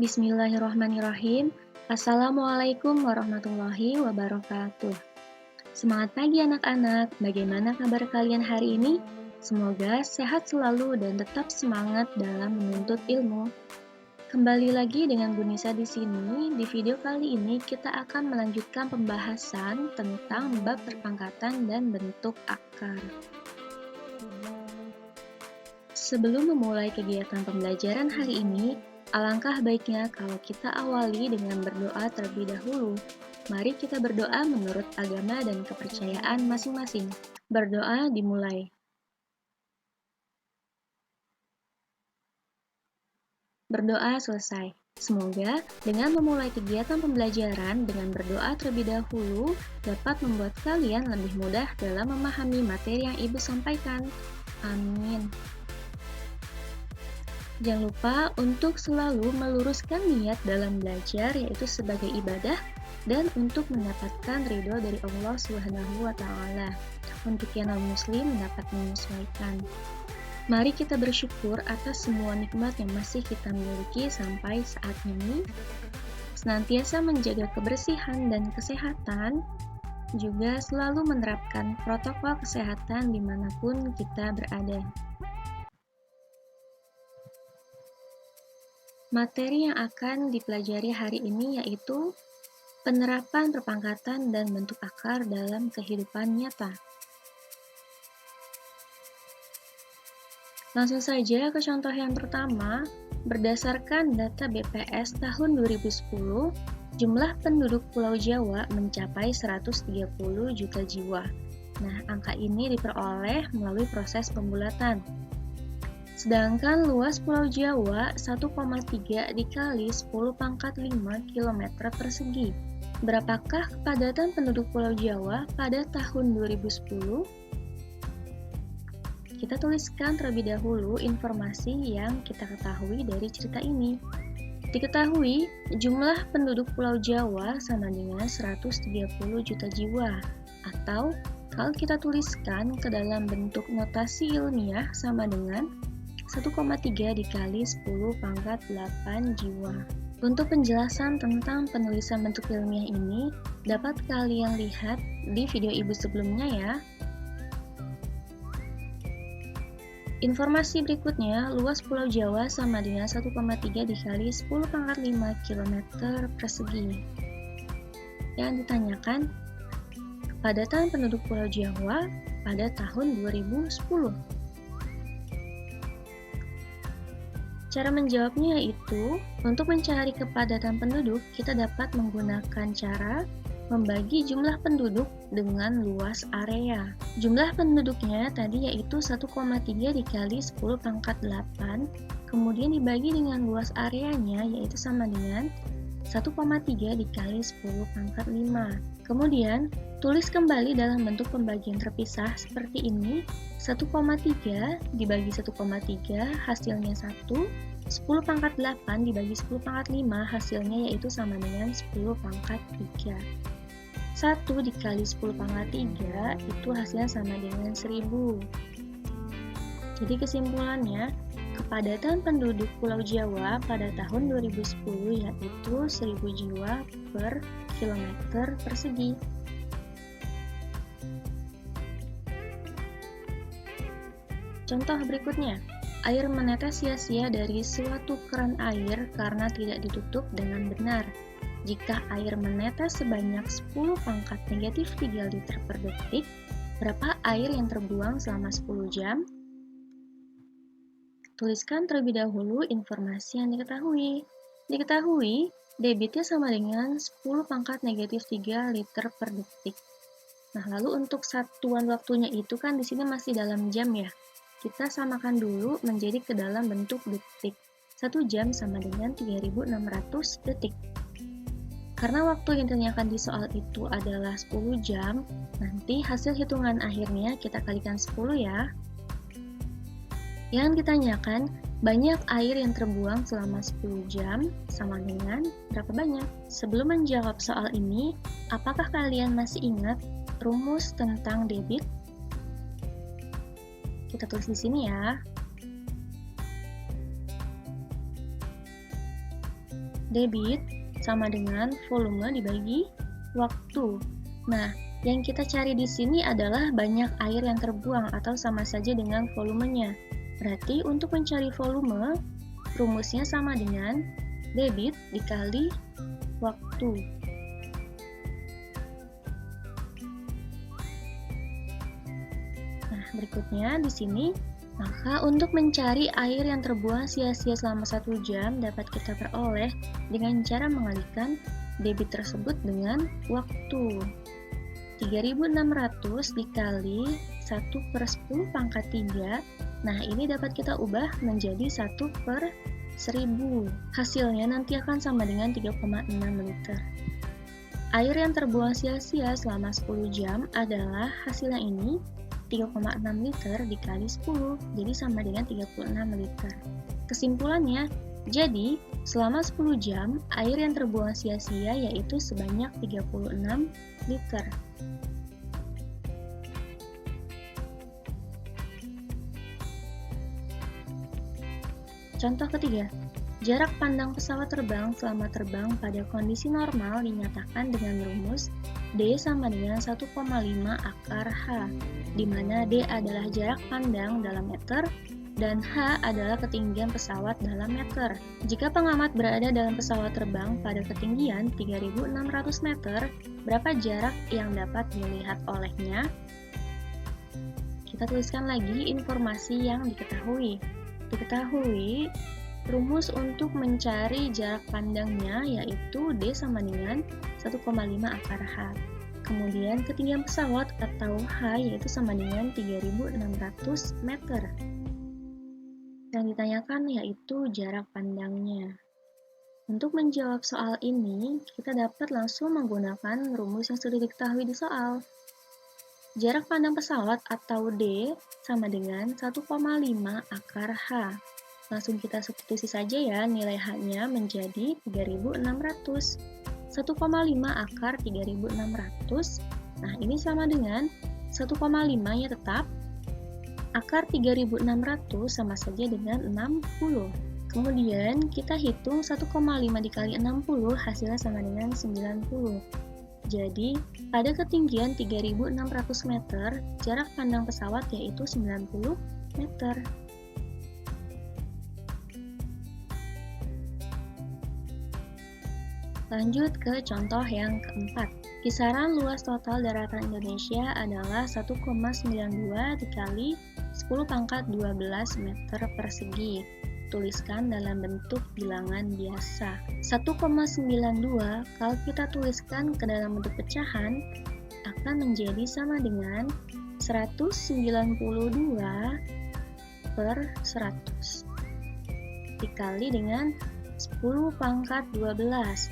Bismillahirrahmanirrahim. Assalamualaikum warahmatullahi wabarakatuh. Semangat pagi anak-anak, bagaimana kabar kalian hari ini? Semoga sehat selalu dan tetap semangat dalam menuntut ilmu. Kembali lagi dengan Bu Nisa di sini. Di video kali ini kita akan melanjutkan pembahasan tentang bab perpangkatan dan bentuk akar. Sebelum memulai kegiatan pembelajaran hari ini, alangkah baiknya kalau kita awali dengan berdoa terlebih dahulu. Mari kita berdoa menurut agama dan kepercayaan masing-masing. Berdoa dimulai. Berdoa selesai. Semoga dengan memulai kegiatan pembelajaran dengan berdoa terlebih dahulu dapat membuat kalian lebih mudah dalam memahami materi yang Ibu sampaikan. Amin. Jangan lupa untuk selalu meluruskan niat dalam belajar, yaitu sebagai ibadah dan untuk mendapatkan ridho dari Allah Subhanahu wa Ta'ala. Untuk yang non-muslim dapat menyesuaikan. Mari kita bersyukur atas semua nikmat yang masih kita miliki sampai saat ini. Senantiasa menjaga kebersihan dan kesehatan, juga selalu menerapkan protokol kesehatan dimanapun kita berada. Materi yang akan dipelajari hari ini yaitu penerapan perpangkatan dan bentuk akar dalam kehidupan nyata. Langsung saja ke contoh yang pertama. Berdasarkan data BPS tahun 2010, jumlah penduduk Pulau Jawa mencapai 130 juta jiwa. Nah, angka ini diperoleh melalui proses pembulatan. Sedangkan luas Pulau Jawa 1,3 dikali 10 pangkat 5 km persegi. Berapakah kepadatan penduduk Pulau Jawa pada tahun 2010? Kita tuliskan terlebih dahulu informasi yang kita ketahui dari cerita ini. Diketahui, jumlah penduduk Pulau Jawa sama dengan 130 juta jiwa, atau kalau kita tuliskan ke dalam bentuk notasi ilmiah sama dengan 1,3 dikali 10 pangkat 8 jiwa. Untuk penjelasan tentang penulisan bentuk ilmiah ini, dapat kalian lihat di video Ibu sebelumnya ya. Informasi berikutnya, luas Pulau Jawa sama dengan 1,3 dikali 10 pangkat 5 km persegi. Yang ditanyakan, kepadatan penduduk Pulau Jawa pada tahun 2010. Cara menjawabnya yaitu, untuk mencari kepadatan penduduk, kita dapat menggunakan cara membagi jumlah penduduk dengan luas area. Jumlah penduduknya tadi yaitu 1,3 dikali 10 pangkat 8, kemudian dibagi dengan luas areanya yaitu sama dengan 1,3 dikali 10 pangkat 5. Kemudian, tulis kembali dalam bentuk pembagian terpisah seperti ini. 1,3 dibagi 1,3 hasilnya 1, 10 pangkat 8 dibagi 10 pangkat 5 hasilnya yaitu sama dengan 10 pangkat 3. 1 dikali 10 pangkat 3 itu hasilnya sama dengan 1000. Jadi kesimpulannya, kepadatan penduduk Pulau Jawa pada tahun 2010 yaitu 1000 jiwa per kilometer persegi. Contoh berikutnya, air menetes sia-sia dari suatu keran air karena tidak ditutup dengan benar. Jika air menetes sebanyak 10 pangkat negatif 3 liter per detik, berapa air yang terbuang selama 10 jam? Tuliskan terlebih dahulu informasi yang diketahui. Diketahui, debitnya sama dengan 10 pangkat negatif 3 liter per detik. Nah, lalu untuk satuan waktunya itu kan di sini masih dalam jam ya. Kita samakan dulu menjadi ke dalam bentuk detik. 1 jam sama dengan 3600 detik. Karena waktu yang ditanyakan di soal itu adalah 10 jam, nanti hasil hitungan akhirnya kita kalikan 10 ya. Yang ditanyakan, banyak air yang terbuang selama 10 jam sama dengan berapa banyak? Sebelum menjawab soal ini, apakah kalian masih ingat rumus tentang debit? Kita tulis di sini ya. Debit sama dengan volume dibagi waktu. Nah, yang kita cari di sini adalah banyak air yang terbuang atau sama saja dengan volumenya. Berarti untuk mencari volume, rumusnya sama dengan debit dikali waktu. Nah, berikutnya di sini, maka untuk mencari air yang terbuang sia-sia selama 1 jam dapat kita peroleh dengan cara mengalihkan debit tersebut dengan waktu. 3.600 dikali 1/10 pangkat 3. Nah, ini dapat kita ubah menjadi 1/1000. Hasilnya nanti akan sama dengan 3,6 liter. Air yang terbuang sia-sia selama 10 jam adalah hasilnya ini 3,6 liter dikali 10, jadi sama dengan 36 liter. Kesimpulannya, jadi selama 10 jam, air yang terbuang sia-sia yaitu sebanyak 36 liter. Contoh ketiga, jarak pandang pesawat terbang selama terbang pada kondisi normal dinyatakan dengan rumus D sama dengan 1,5 akar H, di mana D adalah jarak pandang dalam meter dan H adalah ketinggian pesawat dalam meter. Jika pengamat berada dalam pesawat terbang pada ketinggian 3.600 meter, berapa jarak yang dapat dilihat olehnya? Kita tuliskan lagi informasi yang diketahui. Diketahui, rumus untuk mencari jarak pandangnya yaitu D sama dengan 1,5 akar H. Kemudian ketinggian pesawat atau H yaitu sama dengan 3.600 meter. Yang ditanyakan yaitu jarak pandangnya. Untuk menjawab soal ini, kita dapat langsung menggunakan rumus yang sudah diketahui di soal. Jarak pandang pesawat atau D sama dengan 1,5 akar H. Langsung kita substitusi saja ya nilai H-nya menjadi 3.600. 1,5 akar 3.600. Nah, ini sama dengan 1,5-nya tetap. Akar 3.600 sama saja dengan 60. Kemudian kita hitung 1,5 dikali 60 hasilnya sama dengan 90. Jadi, pada ketinggian 3.600 meter, jarak pandang pesawat yaitu 90 meter. Lanjut ke contoh yang keempat. Kisaran luas total daratan Indonesia adalah 1,92 dikali 10 pangkat 12 meter persegi. Tuliskan dalam bentuk bilangan biasa. 1,92 kalau kita tuliskan ke dalam bentuk pecahan akan menjadi sama dengan 192 per 100 dikali dengan 10 pangkat 12.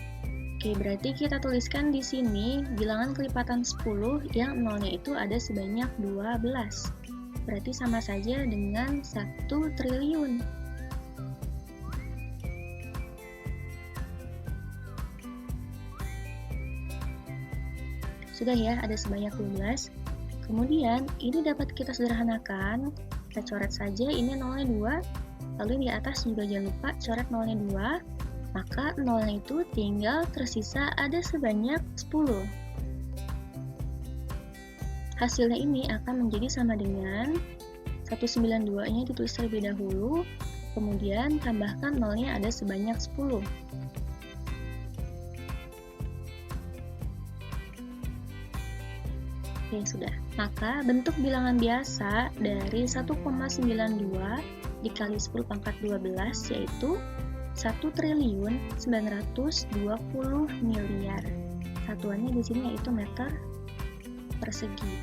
Oke, berarti kita tuliskan di sini bilangan kelipatan 10 yang nolnya itu ada sebanyak 12. Berarti sama saja dengan 1 triliun. Sudah ya, ada sebanyak 12. Kemudian, ini dapat kita sederhanakan. Kita coret saja, ini nolnya 2. Lalu di atas juga jangan lupa coret nolnya 2. Maka nolnya itu tinggal tersisa ada sebanyak 10. Hasilnya ini akan menjadi sama dengan 192-nya ditulis terlebih dahulu. Kemudian tambahkan nolnya ada sebanyak 10. Oke, sudah. Maka bentuk bilangan biasa dari 1,92 dikali 10 pangkat 12 yaitu 1.920 miliar. Satuannya di sini yaitu meter persegi.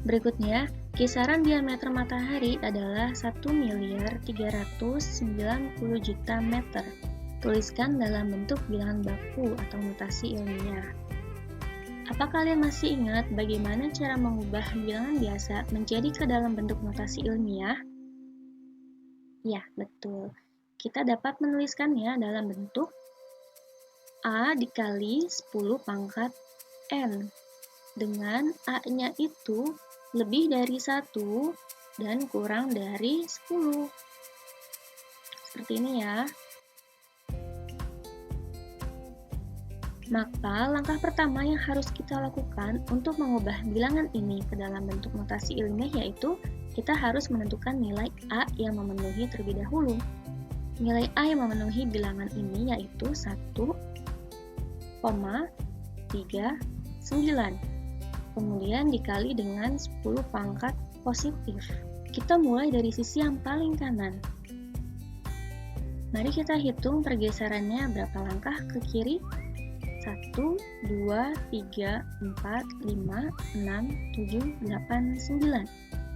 Berikutnya, kisaran diameter matahari adalah 1.390.000.000 meter. Tuliskan dalam bentuk bilangan baku atau notasi ilmiah. Apa kalian masih ingat bagaimana cara mengubah bilangan biasa menjadi ke dalam bentuk notasi ilmiah? Ya, betul. Kita dapat menuliskannya dalam bentuk A dikali 10 pangkat N. Dengan A-nya itu lebih dari 1 dan kurang dari 10. Seperti seperti ini ya. Maka, langkah pertama yang harus kita lakukan untuk mengubah bilangan ini ke dalam bentuk notasi ilmiah yaitu kita harus menentukan nilai A yang memenuhi terlebih dahulu. Nilai A yang memenuhi bilangan ini yaitu 1,39. Kemudian dikali dengan 10 pangkat positif. Kita mulai dari sisi yang paling kanan. Mari kita hitung pergeserannya berapa langkah ke kiri. 1, 2, 3, 4, 5, 6, 7, 8, 9.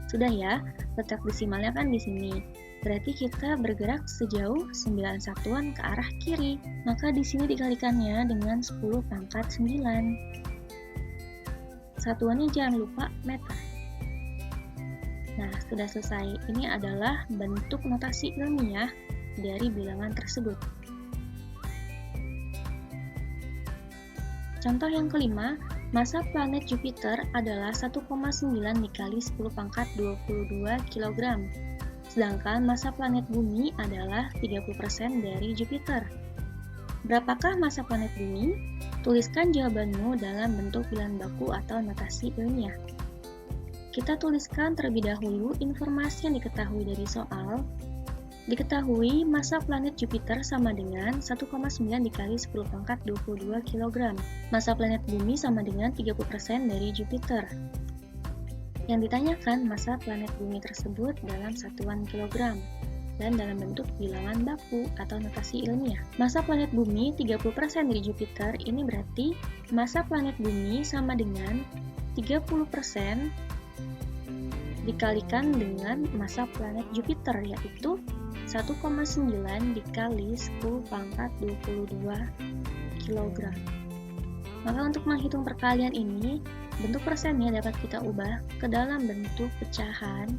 Sudah ya, letak desimalnya kan di sini. Berarti kita bergerak sejauh 9 satuan ke arah kiri. Maka di sini dikalikannya dengan 10 pangkat 9. Satuannya jangan lupa meter. Nah, sudah selesai. Ini adalah bentuk notasi ilmiah dari bilangan tersebut. Contoh yang kelima, massa planet Jupiter adalah 1,9 dikali 10 pangkat 22 kg. Sedangkan massa planet Bumi adalah 30% dari Jupiter. Berapakah massa planet Bumi? Tuliskan jawabanmu dalam bentuk bilangan baku atau notasi ilmiah. Kita tuliskan terlebih dahulu informasi yang diketahui dari soal. Diketahui massa planet Jupiter sama dengan 1,9 dikali 10 pangkat 22 kg. Massa planet Bumi sama dengan 30% dari Jupiter. Yang ditanyakan massa planet Bumi tersebut dalam satuan kilogram dan dalam bentuk bilangan baku atau notasi ilmiah. Massa planet Bumi 30% dari Jupiter, ini berarti massa planet Bumi sama dengan 30% dikalikan dengan massa planet Jupiter, yaitu 1,9 dikali 10 pangkat 22 kg. Maka untuk menghitung perkalian ini, bentuk persennya dapat kita ubah ke dalam bentuk pecahan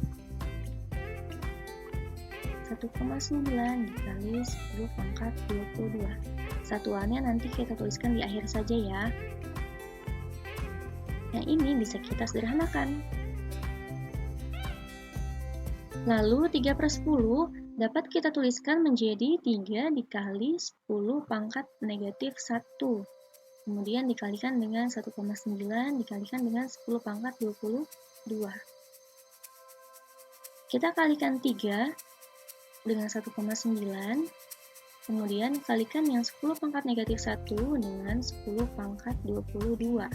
1,9 dikali 10 pangkat 22. Satuannya nanti kita tuliskan di akhir saja ya. Yang ini bisa kita sederhanakan. Lalu 3/10 dapat kita tuliskan menjadi 3 dikali 10 pangkat negatif 1. Kemudian dikalikan dengan 1,9 dikalikan dengan 10 pangkat 22. Kita kalikan 3 dengan 1,9. Kemudian kalikan yang 10 pangkat negatif 1 dengan 10 pangkat 22.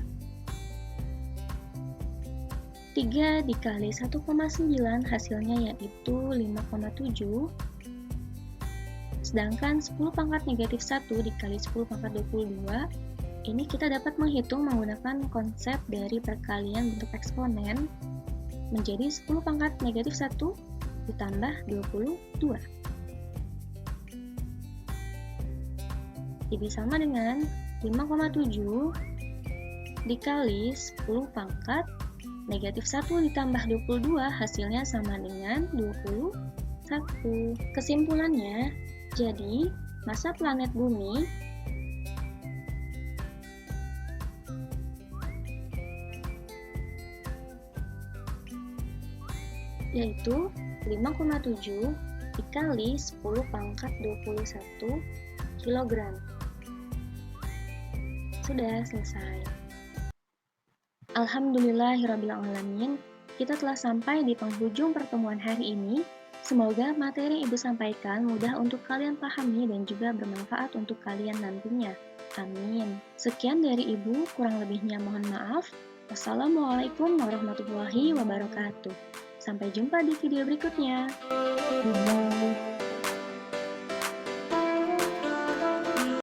3 dikali 1,9 hasilnya yaitu 5,7. Sedangkan 10 pangkat negatif 1 dikali 10 pangkat 22, ini kita dapat menghitung menggunakan konsep dari perkalian bentuk eksponen menjadi 10 pangkat negatif 1 ditambah 22. Jadi sama dengan 5,7 dikali 10 pangkat negatif 1 ditambah 22 hasilnya sama dengan 21. Kesimpulannya, jadi massa planet Bumi yaitu 5,7 dikali 10 pangkat 21 kg. Sudah selesai. Alhamdulillahirrabbilalamin, kita telah sampai di penghujung pertemuan hari ini. Semoga materi yang Ibu sampaikan mudah untuk kalian pahami dan juga bermanfaat untuk kalian nantinya. Amin. Sekian dari Ibu, kurang lebihnya mohon maaf. Wassalamualaikum warahmatullahi wabarakatuh. Sampai jumpa di video berikutnya.